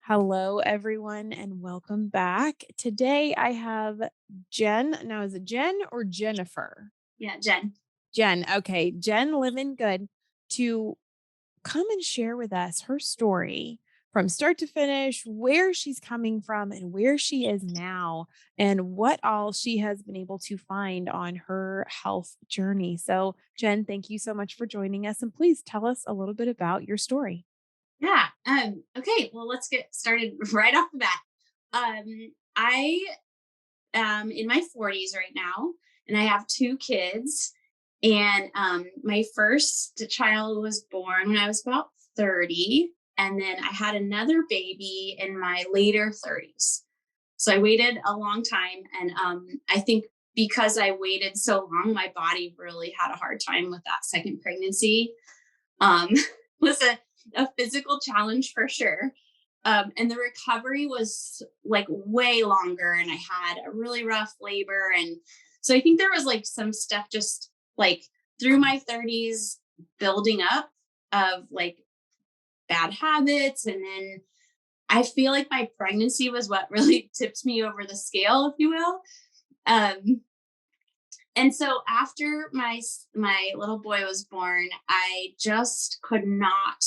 Hello, everyone, and welcome back. Today I have Jen. Now, is it Jen or Jennifer? Yeah, Jen. Jen. Okay. Jen Living Good to come and share with us her story from start to finish, where she's coming from and where she is now, and what all she has been able to find on her health journey. So, Jen, thank you so much for joining us. And please tell us a little bit about your story. Yeah. Okay. Well, let's get started right off the bat. I am in my 40s right now, and I have two kids. And my first child was born when I was about 30. And then I had another baby in my later 30s. So I waited a long time. And I think because I waited so long, my body really had a hard time with that second pregnancy. um, was a physical challenge for sure. And the recovery was like way longer, and I had a really rough labor. And so I think there was like some stuff just like through my 30s building up of like bad habits. And then I feel like my pregnancy was what really tipped me over the scale, if you will. Um, and so after my little boy was born, I just could not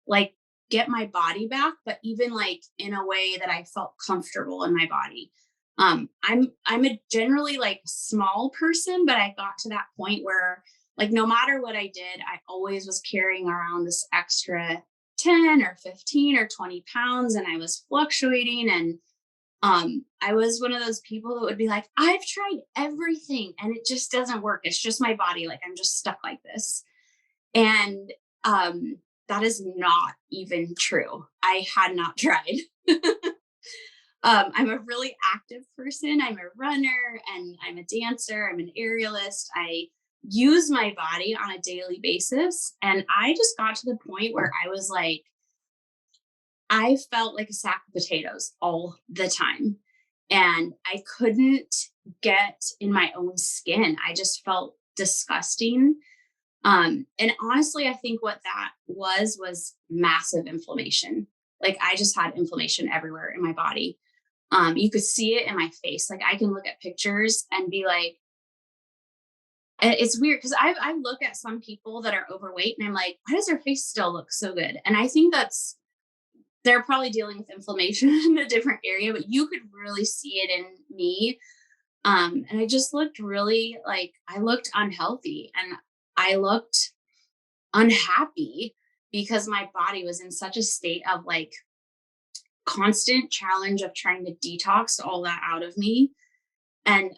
like get my body back, but even like in a way that I felt comfortable in my body. I'm a generally like small person, but I got to that point where like no matter what I did, I always was carrying around this extra 10 or 15 or 20 pounds, and I was fluctuating. And I was one of those people that would be like, I've tried everything and it just doesn't work. It's just my body. Like I'm just stuck like this. And that is not even true. I had not tried. I'm a really active person. I'm a runner and I'm a dancer. I'm an aerialist. I use my body on a daily basis. And I just got to the point where I was like, I felt like a sack of potatoes all the time. And I couldn't get in my own skin. I just felt disgusting. And honestly, I think what that was massive inflammation. Like I just had inflammation everywhere in my body. You could see it in my face. Like I can look at pictures and be like, and it's weird because I look at some people that are overweight and I'm like, why does their face still look so good? And I think they're probably dealing with inflammation in a different area, but you could really see it in me. And I just looked really like I looked unhealthy and I looked unhappy because my body was in such a state of like constant challenge of trying to detox all that out of me. And,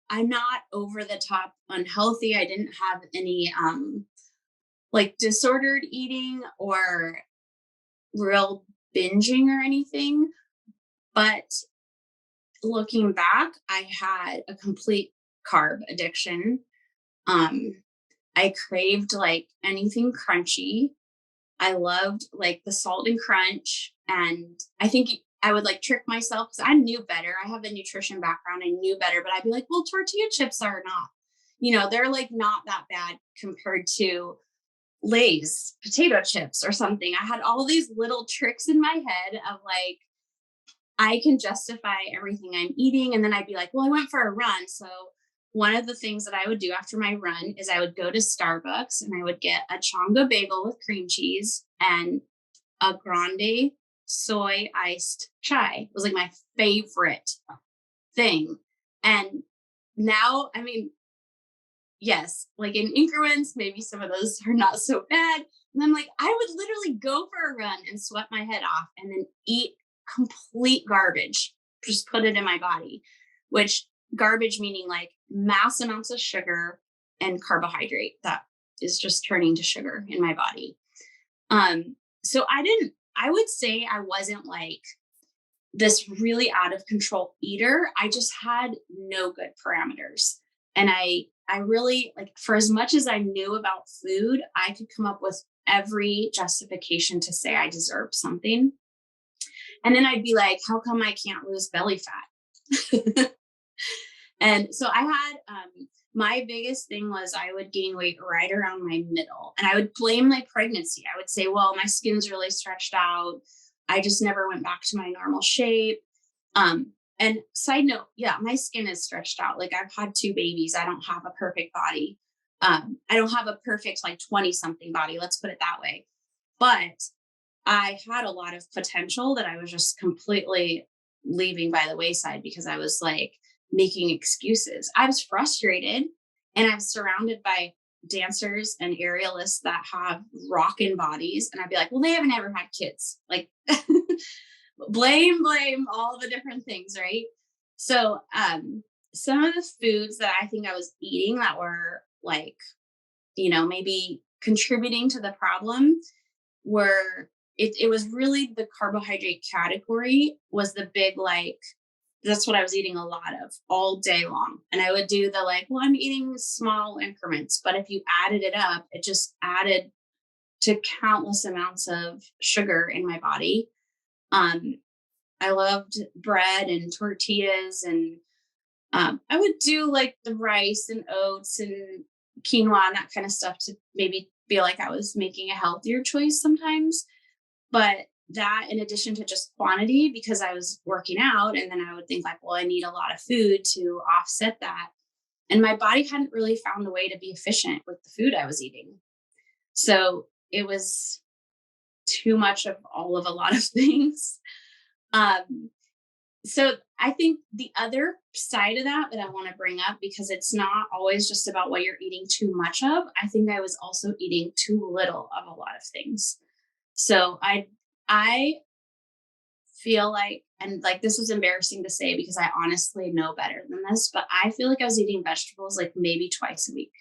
I'm not over the top unhealthy. I didn't have any, like disordered eating or real binging or anything. But looking back, I had a complete carb addiction. Um, I craved like anything crunchy. I loved like the salt and crunch. And I think I would like trick myself because I knew better. I have a nutrition background. I knew better, but I'd be like, well, tortilla chips are not, they're like not that bad compared to Lay's potato chips or something. I had all these little tricks in my head of like, I can justify everything I'm eating. And then I'd be like, well, I went for a run. So one of the things that I would do after my run is I would go to Starbucks and I would get a chonga bagel with cream cheese and a grande soy iced chai. It was like my favorite thing. And now, I mean, yes, like in increments, maybe some of those are not so bad. And I'm like, I would literally go for a run and sweat my head off and then eat complete garbage, just put it in my body, which garbage meaning like mass amounts of sugar and carbohydrate that is just turning to sugar in my body. So I would say I wasn't like this really out of control eater. I just had no good parameters. And I really like for as much as I knew about food, I could come up with every justification to say I deserve something. And then I'd be like, how come I can't lose belly fat? And so I had my biggest thing was I would gain weight right around my middle, and I would blame my pregnancy. I would say, well, my skin's really stretched out. I just never went back to my normal shape. And side note, yeah, my skin is stretched out. Like I've had two babies. I don't have a perfect body. I don't have a perfect like 20 something body. Let's put it that way. But I had a lot of potential that I was just completely leaving by the wayside because I was like making excuses. I was frustrated, and I'm surrounded by dancers and aerialists that have rockin' bodies. And I'd be like, well, they haven't ever had kids. Like, blame all the different things, right? So, some of the foods that I think I was eating that were like, maybe contributing to the problem were it was really the carbohydrate category was the big like that's what I was eating a lot of all day long. And I would do the like, well, I'm eating small increments, but if you added it up, it just added to countless amounts of sugar in my body. Um, I loved bread and tortillas, and I would do like the rice and oats and quinoa and that kind of stuff to maybe feel like I was making a healthier choice sometimes. But that, in addition to just quantity, because I was working out, and then I would think like, well, I need a lot of food to offset that. And my body hadn't really found a way to be efficient with the food I was eating. So it was too much of all of a lot of things. Um, so I think the other side of that I want to bring up, because it's not always just about what you're eating too much of. I think I was also eating too little of a lot of things. So I feel like, and like this is embarrassing to say because I honestly know better than this, but I feel like I was eating vegetables like maybe twice a week.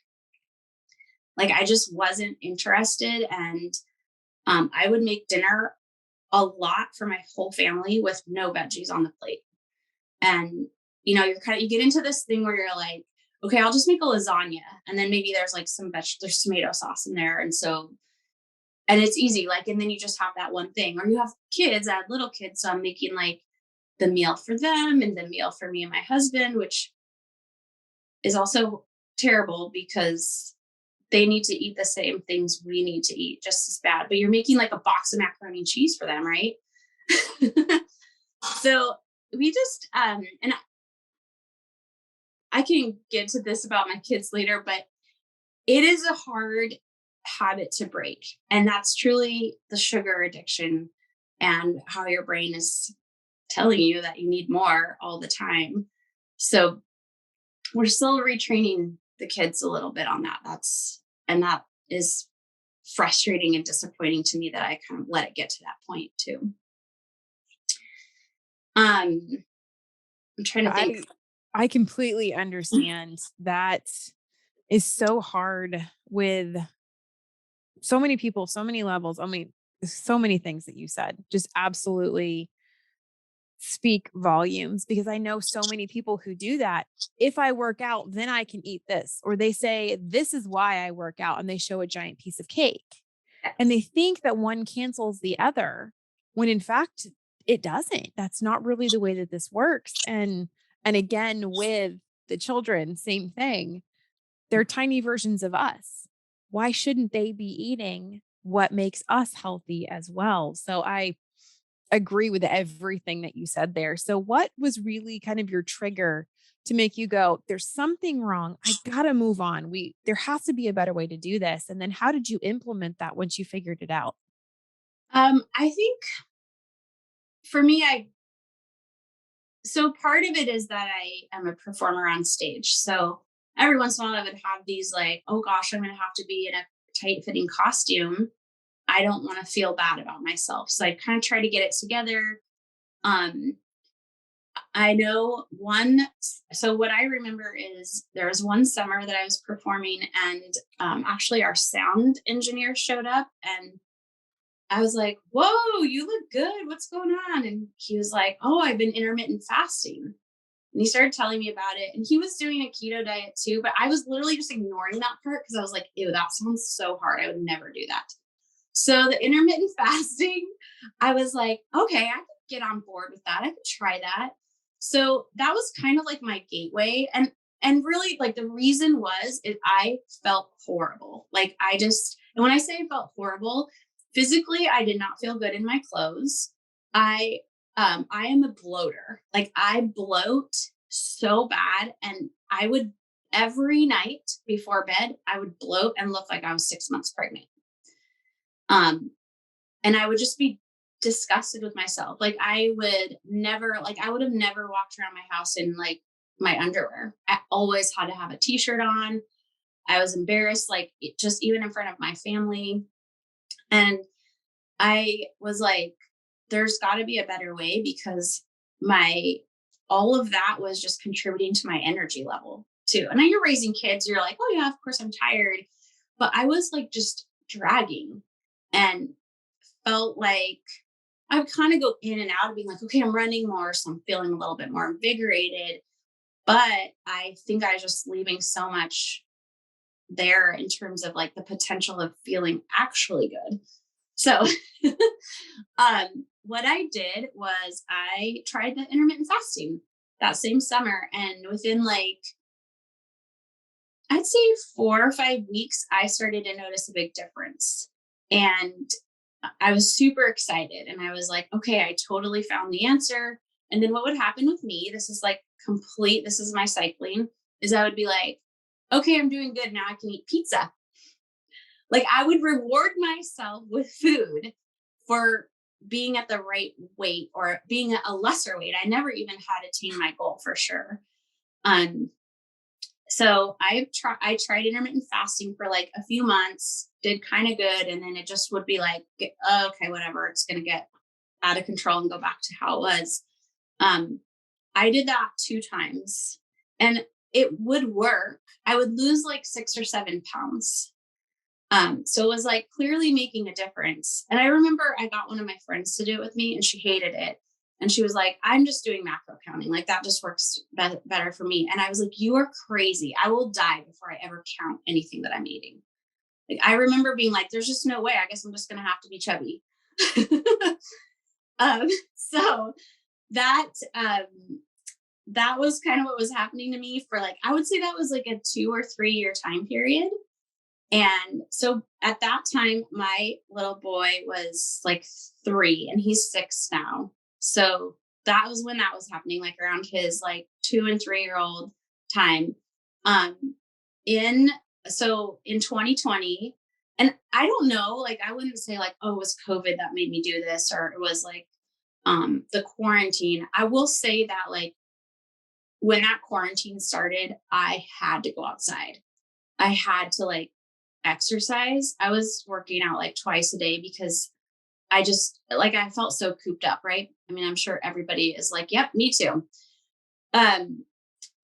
Like I just wasn't interested, and I would make dinner a lot for my whole family with no veggies on the plate. And you get into this thing where you're like, okay, I'll just make a lasagna, and then maybe there's like there's tomato sauce in there, and it's easy. Like, and then you just have that one thing, or you have kids. I had little kids, so I'm making like the meal for them and the meal for me and my husband, which is also terrible because they need to eat the same things we need to eat just as bad. But you're making like a box of macaroni and cheese for them, right? So we just and I can get to this about my kids later, but it is a hard habit to break. And that's truly the sugar addiction and how your brain is telling you that you need more all the time. So we're still retraining the kids a little bit on that. That is frustrating and disappointing to me that I kind of let it get to that point too. I'm trying to think. I completely understand. That is so hard with so many people, so many levels. I mean, so many things that you said just absolutely speak volumes, because I know so many people who do that. If I work out, then I can eat this. Or they say, this is why I work out. And they show a giant piece of cake. And they think that one cancels the other, when in fact it doesn't. That's not really the way that this works. And again, with the children, same thing. They're tiny versions of us. Why shouldn't they be eating what makes us healthy as well? So I agree with everything that you said there. So what was really kind of your trigger to make you go, there's something wrong. I got to move on. There has to be a better way to do this. And then how did you implement that once you figured it out? I think for me, so part of it is that I am a performer on stage. So every once in a while I would have these like, oh gosh, I'm going to have to be in a tight fitting costume. I don't want to feel bad about myself. So I kind of try to get it together. Um, I know so what I remember is there was one summer that I was performing, and actually our sound engineer showed up, and I was like, whoa, you look good. What's going on? And he was like, oh, I've been intermittent fasting. And he started telling me about it. And he was doing a keto diet too, but I was literally just ignoring that part because I was like, ew, that sounds so hard. I would never do that. So the intermittent fasting, I was like, okay, I could get on board with that. I could try that. So that was kind of like my gateway. And And really, like, the reason was is I felt horrible. Like, and when I say I felt horrible, physically, I did not feel good in my clothes. I I am a bloater. Like, I bloat so bad, and I would every night before bed, I would bloat and look like I was 6 months pregnant. Um, and I would just be disgusted with myself. Like, I would have never walked around my house in like my underwear. I always had to have a t-shirt on. I was embarrassed, like just even in front of my family. And I was like, there's got to be a better way, because my all of that was just contributing to my energy level too. And now you're raising kids, you're like, oh yeah, of course I'm tired. But I was like just dragging, and felt like I would kind of go in and out of being like, okay, I'm running more, so I'm feeling a little bit more invigorated. But I think I was just leaving so much there in terms of like the potential of feeling actually good. So what I did was I tried the intermittent fasting that same summer. And within like, I'd say 4 or 5 weeks, I started to notice a big difference. And I was super excited. And I was like, okay, I totally found the answer. And then what would happen with me, this is my cycling, is I would be like, okay, I'm doing good. Now I can eat pizza. Like, I would reward myself with food for being at the right weight or being a lesser weight. I never even had attained my goal for sure. Um, so I tried intermittent fasting for like a few months, did kind of good, and then it just would be like, okay, whatever, it's gonna get out of control and go back to how it was. Um, I did that 2 times, and it would work. I would lose like 6 or 7 pounds. So it was like clearly making a difference. And I remember I got one of my friends to do it with me, and she hated it. And she was like, I'm just doing macro counting. Like, that just works better for me. And I was like, you are crazy. I will die before I ever count anything that I'm eating. Like, I remember being like, there's just no way. I guess I'm just going to have to be chubby. So that, that was kind of what was happening to me for like, I would say that was like a 2 or 3 year time period. And so at that time, my little boy was like 3 and he's 6 now. So that was when that was happening, like around his like 2 and 3 year old time. Um, in in 2020, and I don't know, like I wouldn't say like, oh, it was COVID that made me do this, or it was like the quarantine. I will say that like when that quarantine started, I had to go outside. I had to like exercise. I was working out like twice a day because I just like I felt so cooped up, right? I mean, I'm sure everybody is like, yep, me too. Um,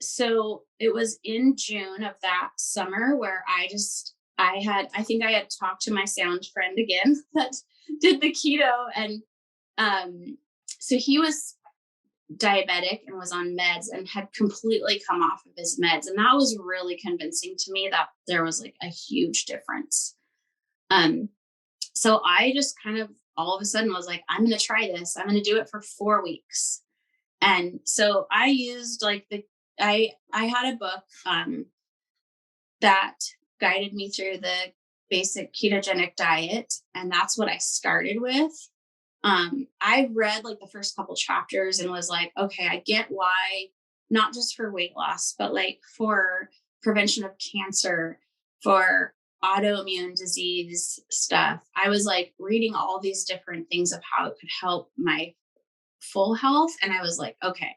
so it was in June of that summer where I think I had talked to my sound friend again that did the keto, and so he was diabetic and was on meds and had completely come off of his meds. And that was really convincing to me that there was like a huge difference. Um, so I just kind of all of a sudden was like, I'm going to try this. I'm going to do it for 4 weeks. And so I used like I had a book, that guided me through the basic ketogenic diet. And that's what I started with. I read like the first couple chapters and was like, okay, I get why, not just for weight loss, but like for prevention of cancer, for autoimmune disease stuff. I was like reading all these different things of how it could help my full health. And I was like, okay,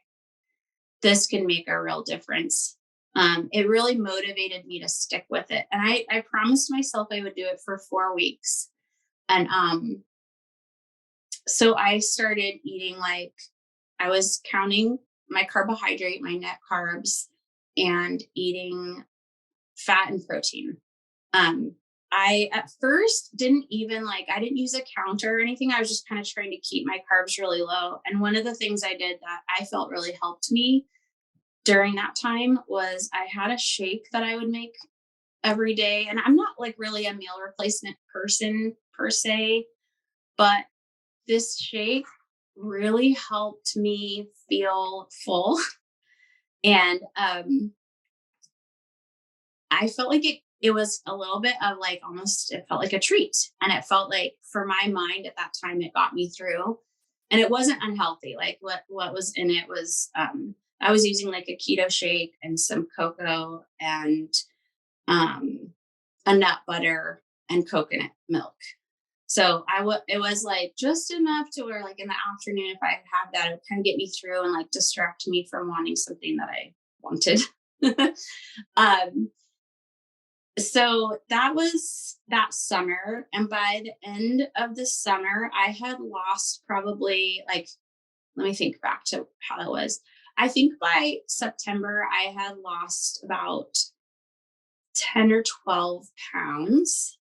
this can make a real difference. It really motivated me to stick with it. And I promised myself I would do it for 4 weeks. And so I started eating like I was counting my carbohydrate, my net carbs, and eating fat and protein. Um, I at first didn't even like I didn't use a counter or anything. I was just kind of trying to keep my carbs really low. And one of the things I did that I felt really helped me during that time was I had a shake that I would make every day. And I'm not like really a meal replacement person per se, but this shake really helped me feel full. And I felt like it was a little bit of like almost it felt like a treat. And it felt like for my mind at that time it got me through. And it wasn't unhealthy. Like what was in it was I was using like a keto shake and some cocoa and um a nut butter and coconut milk. So it was like just enough to where like in the afternoon, if I had that, it would kind of get me through and like distract me from wanting something that I wanted. um, so that was that summer. And by the end of the summer, I had lost probably like, let me think back to how that was. I think by September, I had lost about 10 or 12 pounds.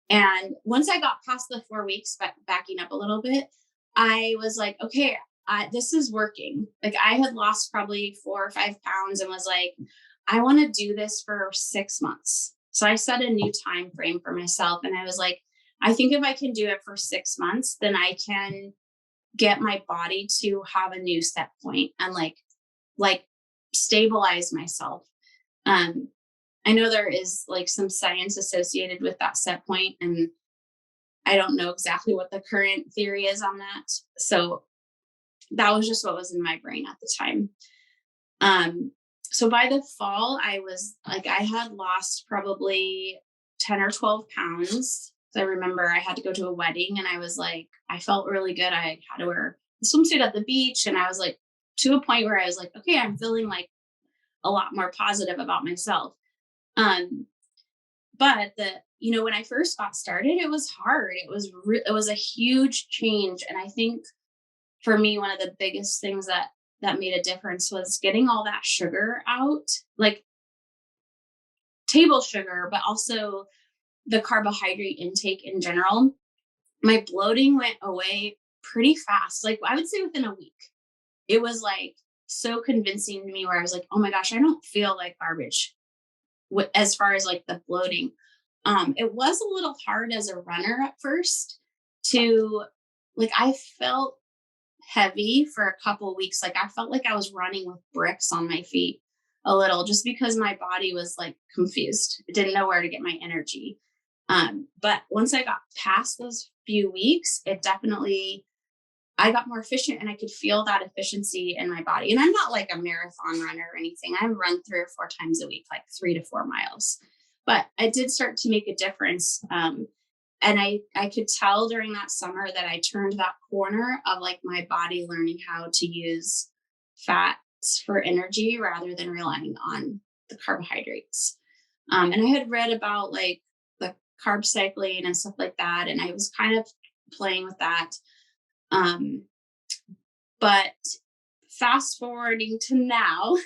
And once I got past the 4 weeks, backing up a little bit, I was like, okay, this is working. Like I had lost probably 4 or 5 pounds and was like, I want to do this for 6 months. So I set a new time frame for myself. And I was like, I think if I can do it for 6 months, then I can get my body to have a new set point and like stabilize myself. Um, I know there is like some science associated with that set point, and I don't know exactly what the current theory is on that. So that was just what was in my brain at the time. Um, so by the fall, I was like, I had lost probably 10 or 12 pounds. So I remember I had to go to a wedding and I was like, I felt really good. I had to wear a swimsuit at the beach. And I was like, to a point where I was like, okay, I'm feeling like a lot more positive about myself. Um, but when I first got started, it was hard. It was a huge change. And I think for me, one of the biggest things that made a difference was getting all that sugar out, like table sugar, but also the carbohydrate intake in general. My bloating went away pretty fast. Like I would say within a week. It was like so convincing to me where I was like, oh my gosh, I don't feel like garbage as far as like the bloating. It was a little hard as a runner at first to like, I felt heavy for a couple weeks. Like I felt like I was running with bricks on my feet a little just because my body was like confused. It didn't know where to get my energy. But once I got past those few weeks, it definitely I got more efficient and I could feel that efficiency in my body. And I'm not like a marathon runner or anything. I run 3 or 4 times a week, like 3 to 4 miles. But I did start to make a difference. And I could tell during that summer that I turned that corner of like my body learning how to use fats for energy rather than relying on the carbohydrates. And I had read about like the carb cycling and stuff like that. And I was kind of playing with that. Um, but fast forwarding to now,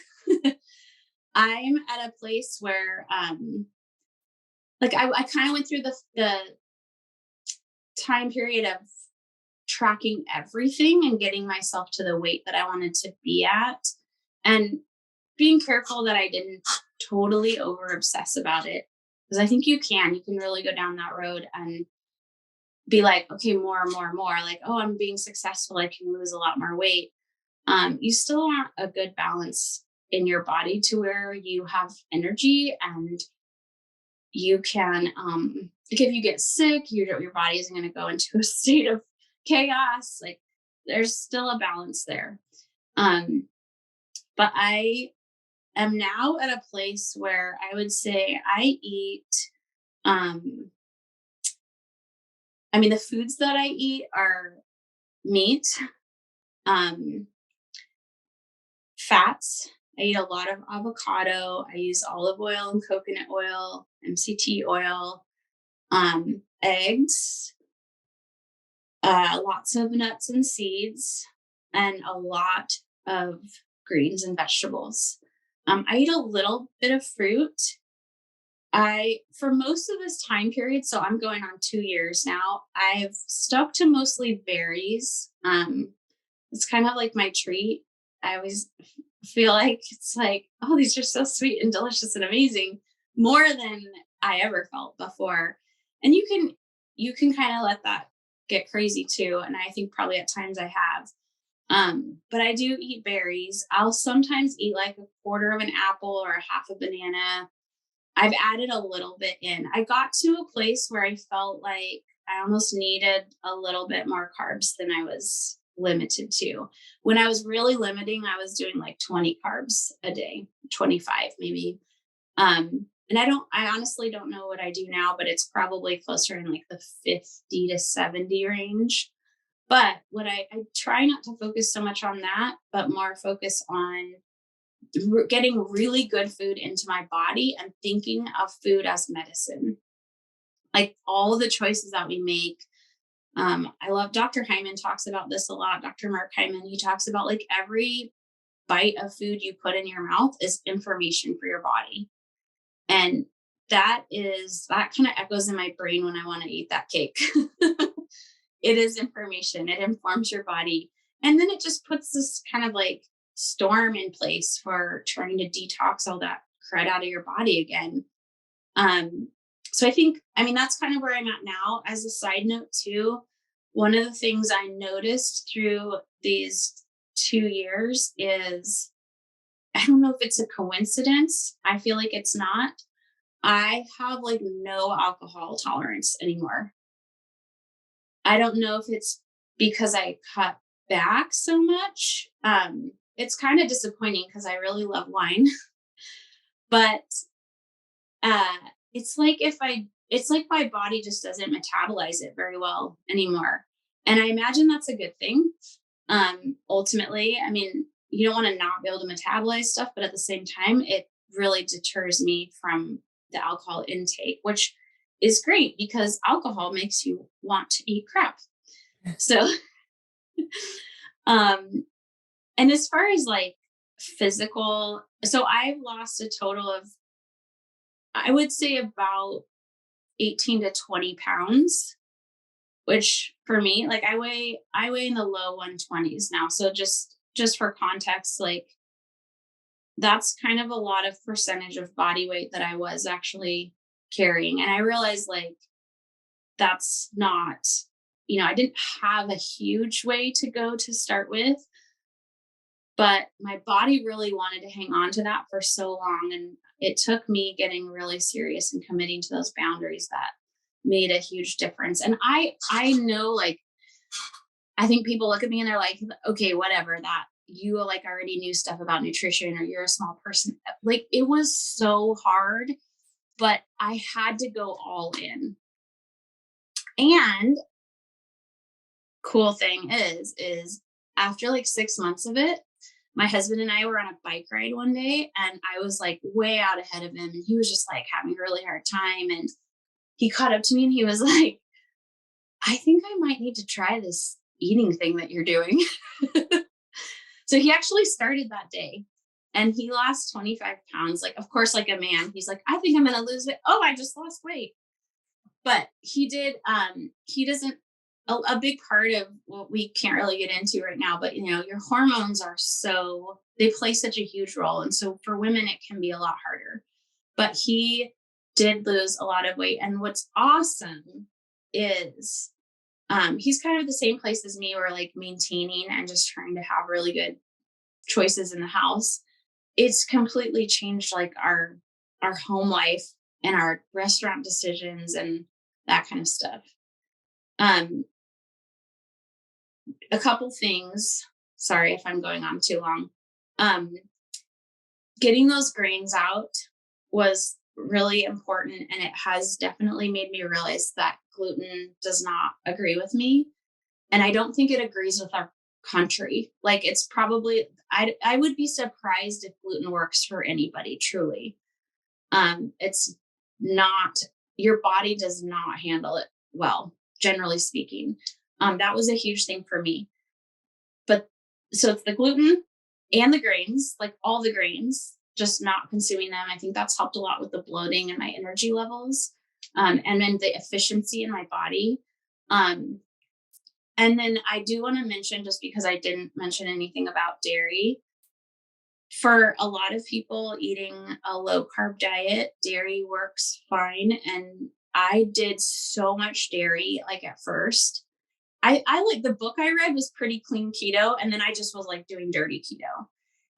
I'm at a place where like I kind of went through the time period of tracking everything and getting myself to the weight that I wanted to be at and being careful that I didn't totally over obsess about it. Because I think you can really go down that road and be like, okay, more and more and more, like, oh, I'm being successful. I can lose a lot more weight. You still want a good balance in your body to where you have energy and you can, like if you get sick, your body isn't going to go into a state of chaos. Like there's still a balance there. But I am now at a place where I would say I eat, um, I mean, the foods that I eat are meat, um, fats. I eat a lot of avocado. I use olive oil and coconut oil, MCT oil, eggs, lots of nuts and seeds, and a lot of greens and vegetables. I eat a little bit of fruit. For most of this time period, so I'm going on 2 years now, I've stuck to mostly berries. It's kind of like my treat. I always feel like it's like, oh, these are so sweet and delicious and amazing, more than I ever felt before. And you can kind of let that get crazy too. And I think probably at times I have. But I do eat berries. I'll sometimes eat like a quarter of an apple or a half a banana. I've added a little bit in. I got to a place where I felt like I almost needed a little bit more carbs than I was limited to. When I was really limiting, I was doing like 20 carbs a day, 25 maybe. And I honestly don't know what I do now, but it's probably closer in like the 50 to 70 range. But what I try not to focus so much on that, but more focus on getting really good food into my body and thinking of food as medicine. Like all the choices that we make. I love Dr. Hyman talks about this a lot. Dr. Mark Hyman, he talks about like every bite of food you put in your mouth is information for your body. And that kind of echoes in my brain when I want to eat that cake. It is information. It informs your body. And then it just puts this kind of like storm in place for trying to detox all that crud out of your body again. Um, so I mean, that's kind of where I'm at now. As a side note, too, one of the things I noticed through these 2 years is I don't know if it's a coincidence. I feel like it's not. I have like no alcohol tolerance anymore. I don't know if it's because I cut back so much. It's kind of disappointing because I really love wine, but uh, it's like my body just doesn't metabolize it very well anymore. And I imagine that's a good thing. Ultimately, I mean, you don't want to not be able to metabolize stuff, but at the same time, it really deters me from the alcohol intake, which is great because alcohol makes you want to eat crap. So, um, and as far as like physical, so I've lost a total of, I would say about 18 to 20 pounds, which for me, like I weigh in the low 120s now. So just for context, like that's kind of a lot of percentage of body weight that I was actually carrying. And I realized like that's not, I didn't have a huge way to go to start with, but my body really wanted to hang on to that for so long. And it took me getting really serious and committing to those boundaries that made a huge difference. And I know like, I think people look at me and they're like, okay, whatever, that you like already knew stuff about nutrition or you're a small person. Like it was so hard, but I had to go all in. And cool thing is after like 6 months of it, my husband and I were on a bike ride one day and I was like way out ahead of him and he was just like having a really hard time. And he caught up to me and he was like, I think I might need to try this eating thing that you're doing. So he actually started that day and he lost 25 pounds. Like, of course, like a man, he's like, I think I'm going to lose weight. Oh, I just lost weight. But he did, he doesn't, a big part of what we can't really get into right now, but your hormones they play such a huge role. And so for women, it can be a lot harder, but he did lose a lot of weight. And what's awesome is he's kind of the same place as me. We're like maintaining and just trying to have really good choices in the house. It's completely changed like our home life and our restaurant decisions and that kind of stuff. Um, a couple things. Sorry if I'm going on too long. Um, Getting those grains out was really important, and it has definitely made me realize that gluten does not agree with me, and I don't think it agrees with our country. Like it's probably I would be surprised if gluten works for anybody truly. It's not, your body does not handle it well, generally speaking. That was a huge thing for me. But so it's the gluten and the grains, like all the grains, just not consuming them. I think that's helped a lot with the bloating and my energy levels. And then the efficiency in my body. And then I do want to mention, just because I didn't mention anything about dairy, for a lot of people eating a low carb diet, dairy works fine. And I did so much dairy, like at first. I like the book I read was pretty clean keto. And then I just was like doing dirty keto.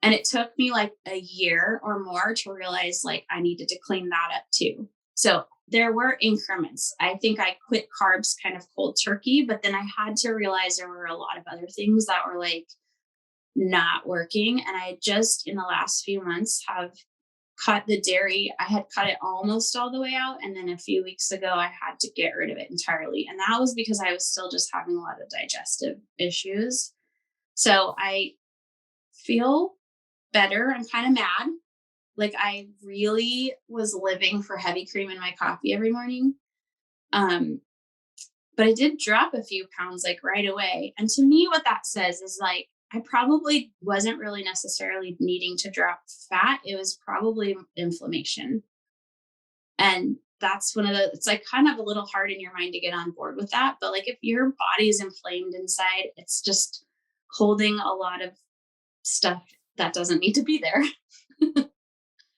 And it took me like a year or more to realize like I needed to clean that up too. So there were increments. I think I quit carbs kind of cold turkey, but then I had to realize there were a lot of other things that were like not working. And I just in the last few months have cut the dairy. I had cut it almost all the way out. And then a few weeks ago, I had to get rid of it entirely. And that was because I was still just having a lot of digestive issues. So I feel better. I'm kind of mad. Like I really was living for heavy cream in my coffee every morning. Um, but I did drop a few pounds like right away. And to me, what that says is like, I probably wasn't really necessarily needing to drop fat. It was probably inflammation. And that's one of the, it's like kind of a little hard in your mind to get on board with that. But like if your body is inflamed inside, it's just holding a lot of stuff that doesn't need to be there.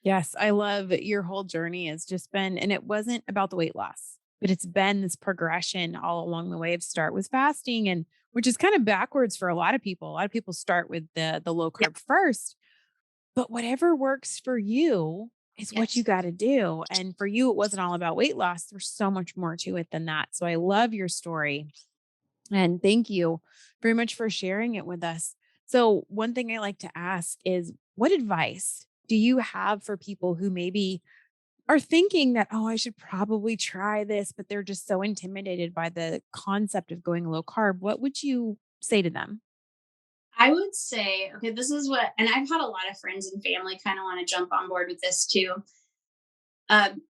Yes, I love your whole journey has just been and it wasn't about the weight loss, but it's been this progression all along the way of start with fasting and which is kind of backwards for a lot of people. A lot of people start with the low Yeah. carb first, but whatever works for you is what you Yes. got to do. And for you, it wasn't all about weight loss. There's so much more to it than that. So I love your story. And thank you very much for sharing it with us. So, one thing I like to ask is what advice do you have for people who maybe are thinking that, oh, I should probably try this, but they're just so intimidated by the concept of going low carb? What would you say to them? I would say, okay, this is what, and I've had a lot of friends and family kind of want to jump on board with this too. Um,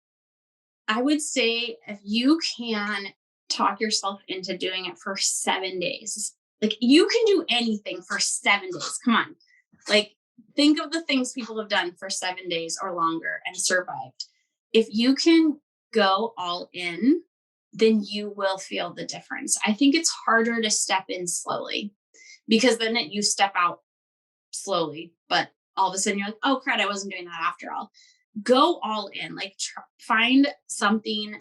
I would say if you can talk yourself into doing it for 7 days, like you can do anything for 7 days. Come on. Like, think of the things people have done for 7 days or longer and survived. If you can go all in, then you will feel the difference. I think it's harder to step in slowly because then you step out slowly, but all of a sudden you're like, oh, crap, I wasn't doing that after all. Go all in, like find something,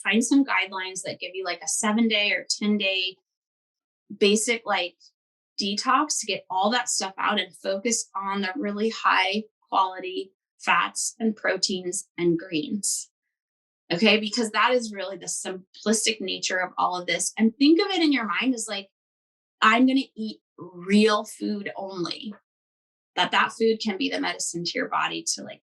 find some guidelines that give you like a 7 day or 10 day basic like detox to get all that stuff out and focus on the really high quality fats and proteins and greens. Okay. Because that is really the simplistic nature of all of this. And think of it in your mind as like, I'm going to eat real food only, that food can be the medicine to your body to like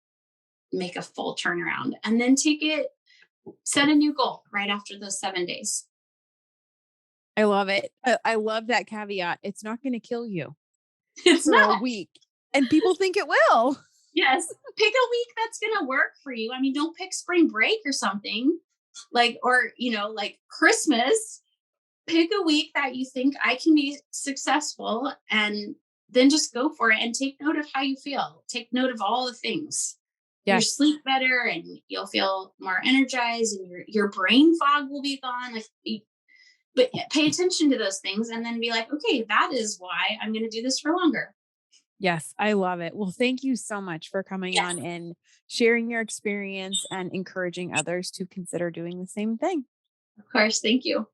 make a full turnaround and then set a new goal right after those 7 days. I love it. I love that caveat. It's not going to kill you It's for a not. week. And people think it will. Yes. Pick a week that's going to work for you. I mean, don't pick spring break or something like, or, like Christmas. Pick a week that you think I can be successful and then just go for it and take note of how you feel. Take note of all the things. You Yes. sleep better and you'll feel more energized and your brain fog will be gone. But pay attention to those things and then be like, okay, that is why I'm going to do this for longer. Yes, I love it. Well, thank you so much for coming Yes, on and sharing your experience and encouraging others to consider doing the same thing. of course. Thank you.